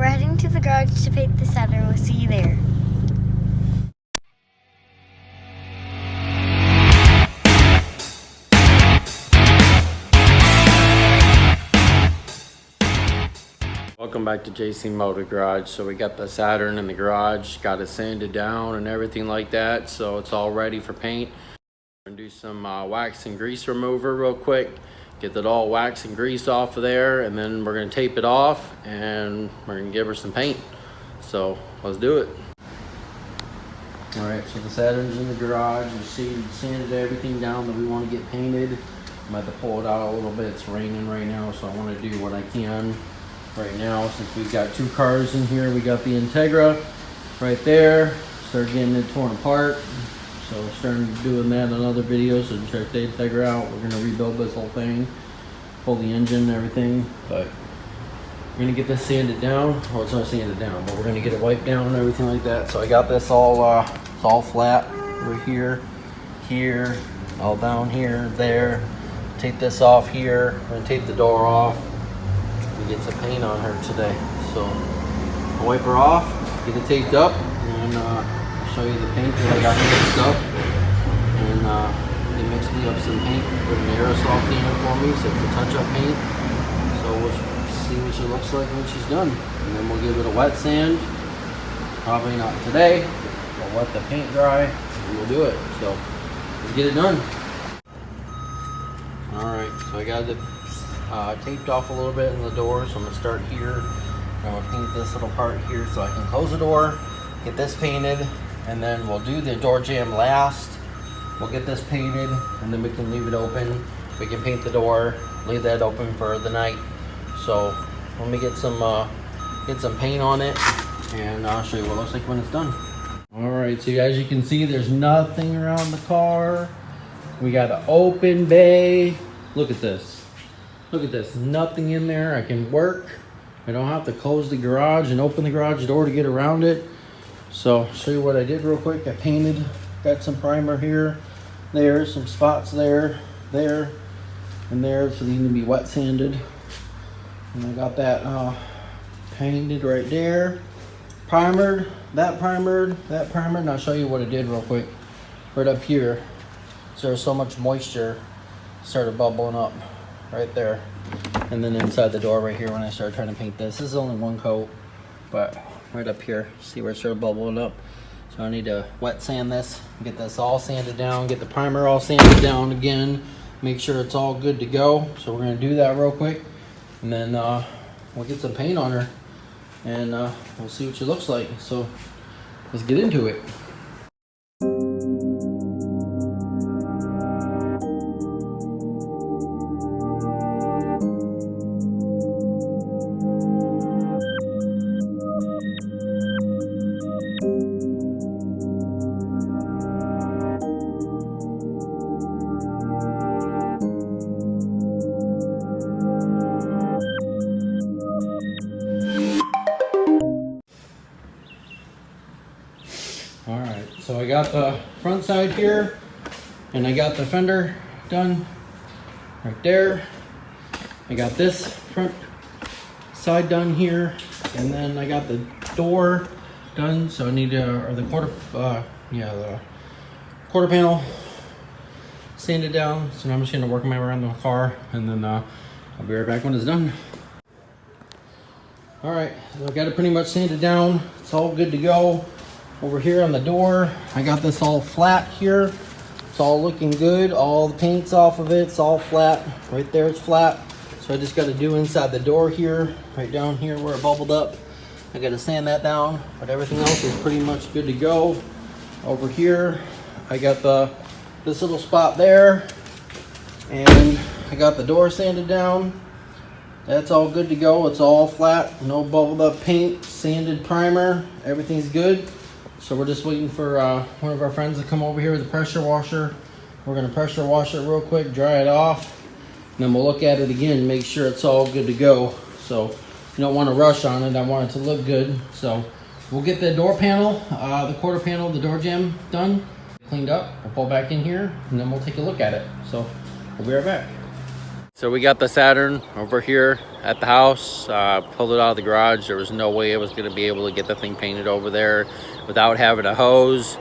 We're heading to the garage to paint the Saturn. We'll see you there. Welcome back to JC Motor Garage. So we got the Saturn in the garage, got it sanded down and everything like that, so it's all ready for paint. We're gonna do some wax and grease remover real quick, get that all wax and grease off of there, and then we're gonna tape it off and we're gonna give her some paint. So let's do it. All right, so the Saturn's in the garage. You see, we sanded everything down that we want to get painted. I'm about to pull it out a little bit. It's raining right now, so I want to do what I can right now. Since we've got two cars in here, we got the Integra right there. Start getting it torn apart. So we're starting doing that in another video. So check the Integra out. We're gonna rebuild this whole thing, pull the engine and everything. But we're gonna get this sanded down. Well, it's not sanded down, but we're gonna get it wiped down and everything like that. So I got this all it's all flat right here, here, all down here, there. Take this off here. We're gonna take the door off. We get some paint on her today. So I'll wipe her off, get it taped up, and I'll show you the paint that I got mixed up. And they mixed me up some paint, put an aerosol can for me, so it's a touch-up paint. So we'll see what she looks like when she's done. And then we'll give it a wet sand. Probably not today. We'll let the paint dry and we'll do it. So let's get it done. Alright, so I got it taped off a little bit in the door, so I'm going to start here. I'm going to paint this little part here so I can close the door, get this painted, and then we'll do the door jamb last. We'll get this painted, and then we can leave it open. We can paint the door, leave that open for the night. So let me get some paint on it, and I'll show you what it looks like when it's done. Alright, so as you can see, there's nothing around the car. We got an open bay. Look at this. Look at this. Nothing in there. I can work. I don't have to close the garage and open the garage door to get around it. So I'll show you what I did real quick. I painted, got some primer here, there, some spots there, there, and there. So these need to be wet sanded. And I got that painted right there. Primered, that primered, that primered. And I'll show you what I did real quick. Right up here. So there's so much moisture started bubbling up right there. And then inside the door right here when I started trying to paint this. This is only one coat, but right up here, see where it started bubbling up. So I need to wet sand this, get this all sanded down, get the primer all sanded down again, make sure it's all good to go. So we're gonna do that real quick. And then we'll get some paint on her and we'll see what she looks like. So let's get into it. Alright, so I got the front side here, and I got the fender done right there. I got this front side done here, and then I got the door done, so I need to, or the the quarter panel sanded down. So now I'm just gonna work my way around the car, and then I'll be right back when it's done. Alright, so I got it pretty much sanded down. It's all good to go. Over here on the door, I got this all flat here. It's all looking good. All the paint's off of it. It's all flat. Right there, it's flat. So I just got to do inside the door here, right down here where it bubbled up. I got to sand that down, but everything else is pretty much good to go. Over here, I got this little spot there, and I got the door sanded down. That's all good to go. It's all flat, no bubbled up paint, sanded primer. Everything's good. So we're just waiting for one of our friends to come over here with a pressure washer. We're gonna pressure wash it real quick, dry it off, and then we'll look at it again, make sure it's all good to go. So you don't want to rush on it. I want it to look good. So we'll get the door panel, the quarter panel, the door jamb done, cleaned up. We'll pull back in here, and then we'll take a look at it. So we'll be right back. So we got the Saturn over here at the house, pulled it out of the garage. There was no way I was gonna be able to get the thing painted over there without having a hose,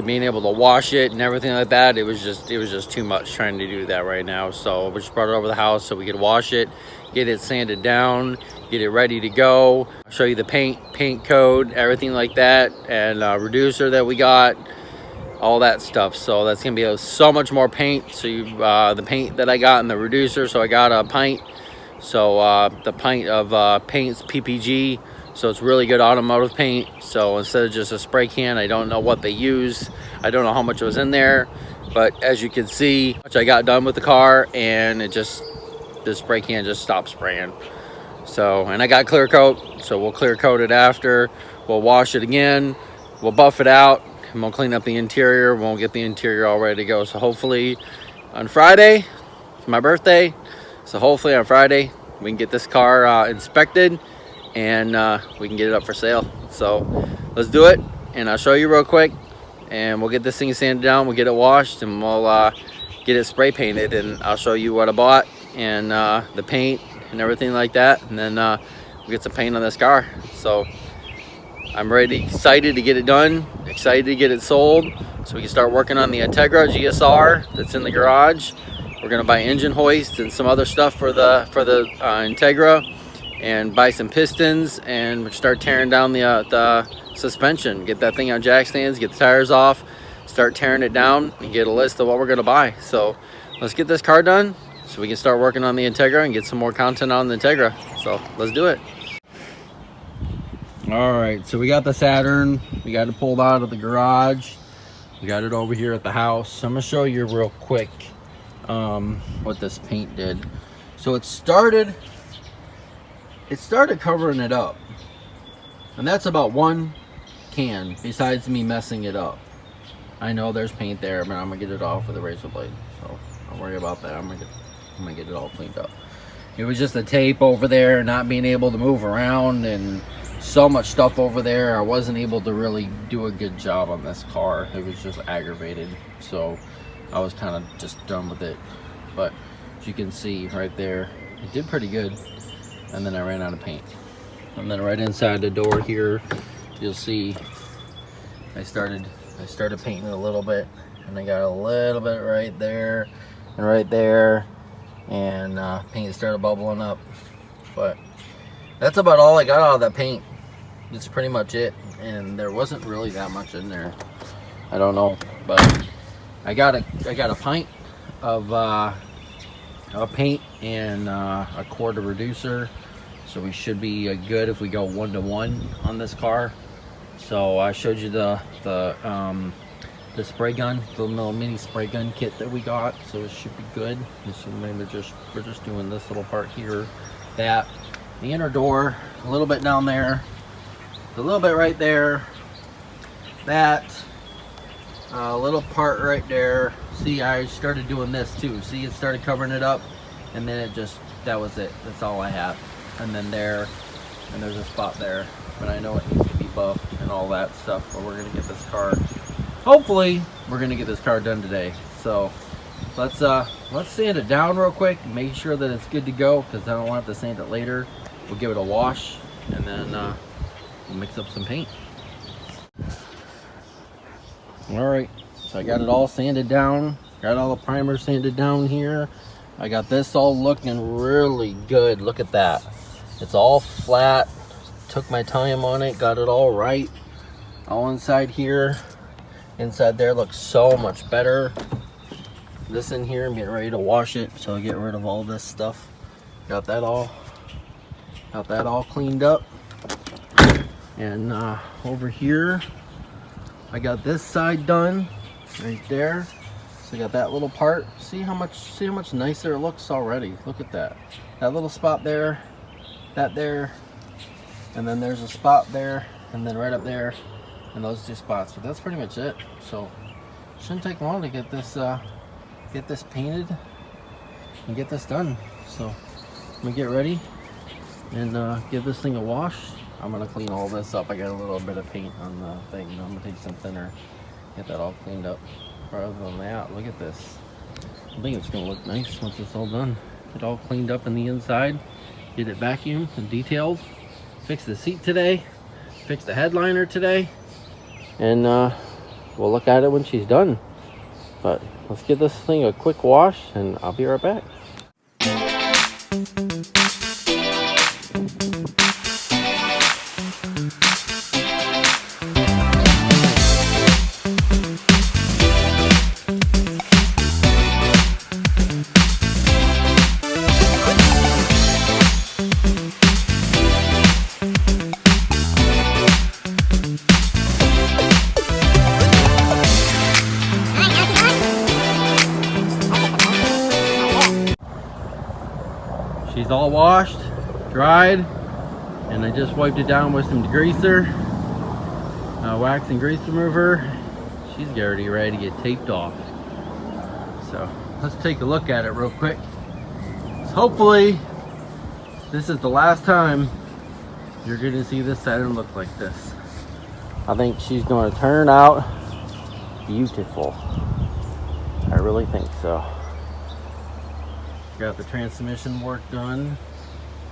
being able to wash it and everything like that. It was just too much trying to do that right now. So we just brought it over the house so we could wash it, get it sanded down, get it ready to go. I'll show you the paint code, everything like that, and reducer that we got, all that stuff. So that's gonna be so much more paint. So the paint that I got in the reducer, so I got a pint. So the pint of paint's PPG, so it's really good automotive paint. So instead of just a spray can, I don't know what they use, I don't know how much was in there, but as you can see, I got done with the car and the spray can just stopped spraying. So, and I got clear coat, so we'll clear coat it after, we'll wash it again, we'll buff it out, and we'll clean up the interior. We'll get the interior all ready to go. So hopefully on Friday, it's my birthday, so hopefully on Friday we can get this car inspected and we can get it up for sale. So let's do it, and I'll show you real quick, and we'll get this thing sanded down, we'll get it washed, and we'll get it spray painted, and I'll show you what I bought and the paint and everything like that, and then we'll get some paint on this car. So I'm ready, excited to get it done, excited to get it sold, so we can start working on the Integra GSR that's in the garage. We're gonna buy engine hoists and some other stuff for the Integra, and buy some pistons, and start tearing down the suspension, get that thing on jack stands, get the tires off, start tearing it down, and get a list of what we're gonna buy. So let's get this car done so we can start working on the Integra and get some more content on the Integra. So let's do it. All right, so we got the Saturn, we got it pulled out of the garage, we got it over here at the house. So I'm gonna show you real quick what this paint did. So it started covering it up, and that's about one can besides me messing it up. I know there's paint there, but I'm gonna get it off with a razor blade, so don't worry about that. I'm gonna get it all cleaned up. It was just the tape over there, not being able to move around, and so much stuff over there. I wasn't able to really do a good job on this car. It was just aggravated, so I was kind of just done with it. But as you can see right there, it did pretty good, and then I ran out of paint. And then right inside the door here, you'll see I started painting it a little bit, and I got a little bit right there and right there, and paint started bubbling up. But that's about all I got out of that paint. That's pretty much it, and there wasn't really that much in there. I don't know, but I got a pint of paint and a quart of reducer, so we should be good if we go 1-to-1 on this car. So I showed you the spray gun, the little mini spray gun kit that we got, so it should be good. So maybe we're just doing this little part here, that, the inner door, a little bit down there, a little bit right there, that, a little part right there. See, I started doing this too. See, it started covering it up, and then that was it. That's all I have. And then there, and there's a spot there, but I know it needs to be buffed and all that stuff. But we're gonna get this car, hopefully we're gonna get this car done today. So let's sand it down real quick, make sure that it's good to go, because I don't want to sand it later. We'll give it a wash, and then we'll mix up some paint. All right, so I got it all sanded down, got all the primer sanded down here. I got this all looking really good. Look at that, it's all flat. Took my time on it, got it all right. All inside here, inside there looks so much better. This in here, I'm getting ready to wash it, so I get rid of all this stuff. Got that all cleaned up. And over here, I got this side done right there. So I got that little part. See how much nicer it looks already. Look at that. That little spot there, that there, and then there's a spot there, and then right up there, and those two spots. But that's pretty much it. So it shouldn't take long to get this painted and get this done. So I'm gonna get ready and give this thing a wash. I'm gonna clean all this up. I got a little bit of paint on the thing. I'm gonna take some thinner, get that all cleaned up. Other than that, look at this. I think it's gonna look nice once it's all done. it all cleaned up in the inside, get it vacuumed and detailed, fix the seat today, fix the headliner today, and we'll look at it when she's done. But let's give this thing a quick wash and I'll be right back. She's all washed, dried, and I just wiped it down with some degreaser, wax and grease remover. She's already ready to get taped off. So let's take a look at it real quick. So hopefully this is the last time you're going to see this Saturn look like this. I think she's going to turn out beautiful. I really think so. Got the transmission work done.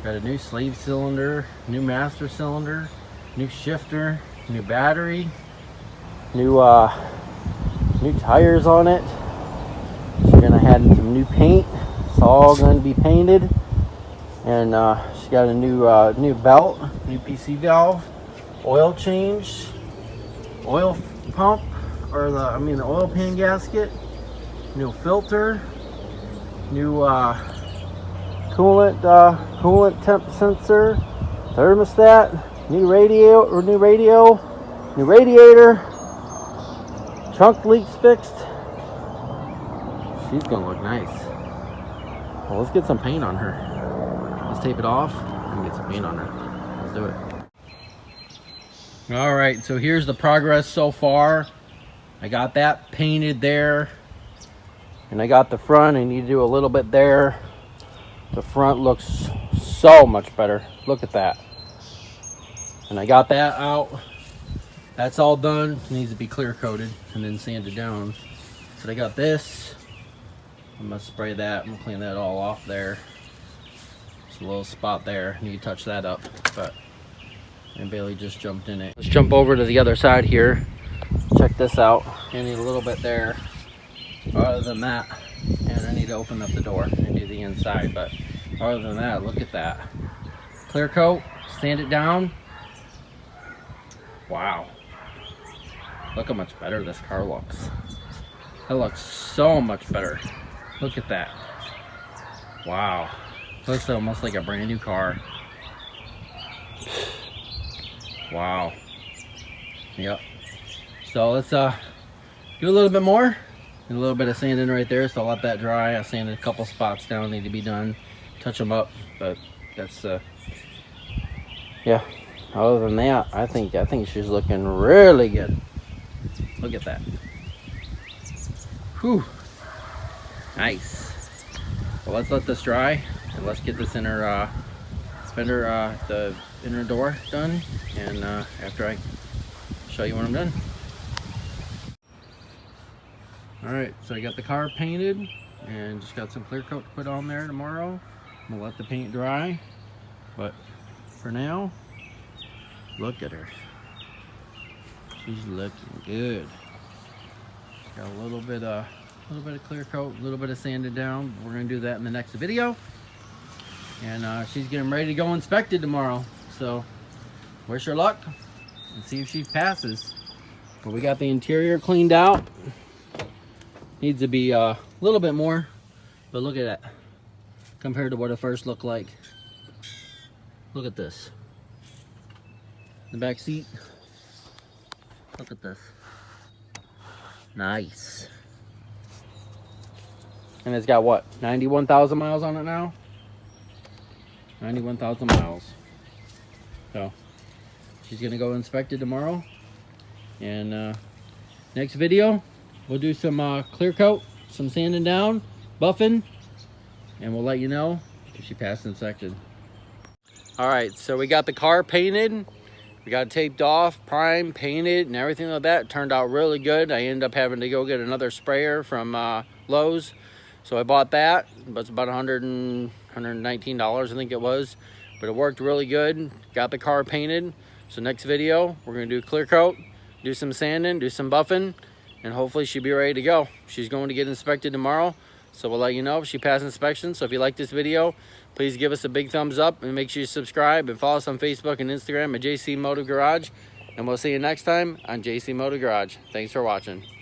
Got a new slave cylinder, new master cylinder, new shifter, new battery, new tires on it. She's gonna add some new paint. It's all going to be painted, and she got a new belt, new PC valve, oil change, oil pump, or the oil pan gasket, new filter, new coolant temp sensor, thermostat, new radio, new radiator, trunk leaks fixed. She's gonna look nice. Well, let's get some paint on her. Let's tape it off and get some paint on her. Let's do it. All right, so here's the progress so far. I got that painted there. And I got the front. I need to do a little bit there. The front looks so much better. Look at that. And I got that out. That's all done. It needs to be clear coated and then sanded down. So I got this. I'm gonna spray that. I'm gonna clean that all off there. There's a little spot there. Need to touch that up. But and Bailey just jumped in it. Let's jump over to the other side here. Check this out. I need a little bit there. Other than that, and I need to open up the door and do the inside, but other than that, look at that. Clear coat, sand it down. Wow. Look how much better this car looks. It looks so much better. Look at that. Wow. Looks almost like a brand new car. Wow. Yep. So let's do a little bit more. A little bit of sanding right there, so I'll let that dry. I sanded a couple spots down, need to be done. Touch them up, but that's yeah. Other than that, I think she's looking really good. Look at that. Whew. Nice. Well, let's let this dry and let's get this inner fender, the inner door done, and after I show you when I'm done. Alright, so I got the car painted and just got some clear coat to put on there tomorrow. I'm gonna let the paint dry, but for now, look at her. She's looking good. Got a little bit of clear coat, a little bit of sanded down. We're gonna do that in the next video. And she's getting ready to go inspected tomorrow. So wish her luck and see if she passes. But we got the interior cleaned out. Needs to be a little bit more, but look at that compared to what it first looked like. Look at this. The back seat. Look at this. Nice. And it's got what? 91,000 miles on it now? 91,000 miles. So she's gonna go inspect it tomorrow. And next video, we'll do some clear coat, some sanding down, buffing, and we'll let you know if she passed inspection. All right, so we got the car painted. We got it taped off, primed, painted, and everything like that. It turned out really good. I ended up having to go get another sprayer from Lowe's. So I bought that, but it's about $119, I think it was. But it worked really good. Got the car painted. So next video, we're gonna do a clear coat, do some sanding, do some buffing, and hopefully she'll be ready to go. She's going to get inspected tomorrow, so we'll let you know if she passes inspection. So if you like this video, please give us a big thumbs up and make sure you subscribe and follow us on Facebook and Instagram at JC Motor Garage. And we'll see you next time on JC Motor Garage. Thanks for watching.